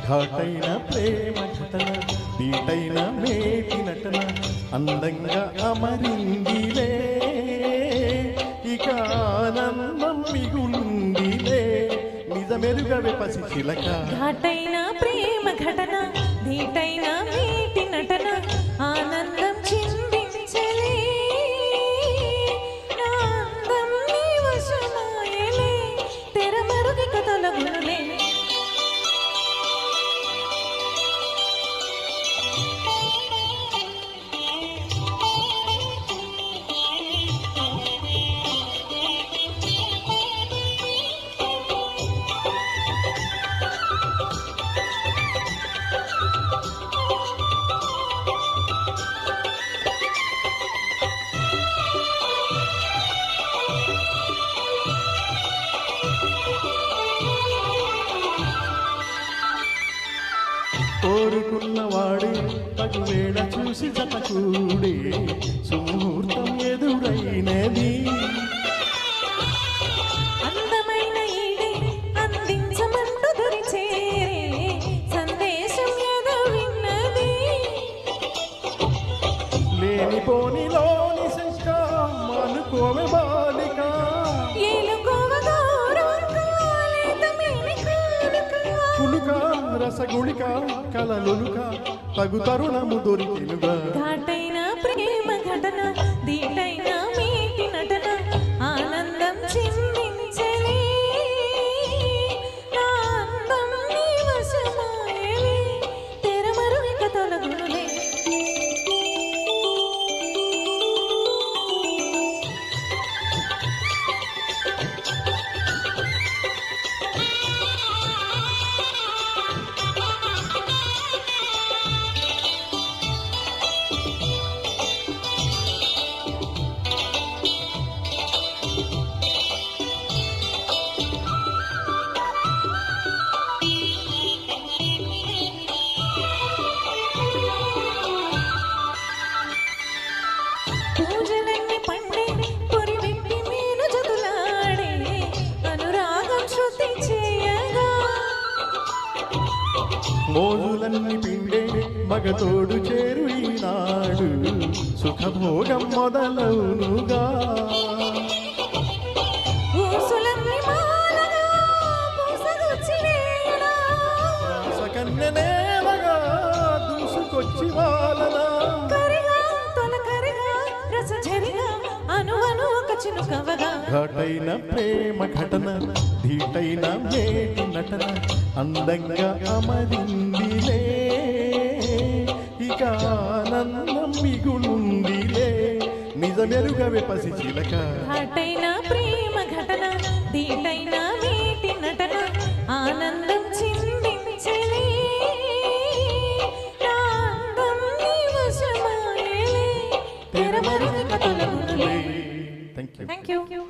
ఘాటైన ప్రేమ ఘటన దీటైన మేటి నటన అందంగా అమరిందిలే ఇక ఆనందం మిగులుందిలే నిజమెరుగవే పసి చిలక. ఘాటైన ప్రేమ ఘటన దీటైన మేటి నటన ఆనందం చిందించలే ఆనందం నీ వశమాయలే తెరమరుగిక తొలగునులే. కోరుకున్నవాడే తగువేళ చూసి జతకూడే సుముహూర్తం ఎదురైనది. అందమైన ఈడే అందించమంటూ దొరిచేరే సందేశం ఏదో విన్నది. లేనిపోనిలోని శంక మానుకోవే బాలిక రసగుళిక కలలులుక తగు తరుణము దొరికినుగా. ఘాటైన ప్రేమ ఘటన దీటైన మేటి నటన ఆనందం చిందించలే ఆనందం నీ వశమాయలే తెరమరుగిక తొలగునులే. పూజలన్నీ పండే పొరివెట్టి మీను జతులాడే అనురాగం శృతి చేయగా మోజులన్నీ పిండే మగతోడు చేరు ఈనాడు సుఖభోగం మొదలవునుగా. ఊసులన్నీ మాలగా పూసగుచ్చి వేయడా రాసకన్యనేలగా దూసుకొచ్చి వాలనా ఘాటైన ప్రేమ ఘటన ధీటైన మేటి నటన అందంగా అమరిందిలే ఇక ఆనందం మిగులుందిలే నిజమెరుగవే పసి చిలక. ఘాటైన ప్రేమ ఘటన దీటైన మేటి నటన ఆనందం చిందించలే ఆనందం నీ వశమాయలే తెరమరుగిక తొలగునులే. Thank you.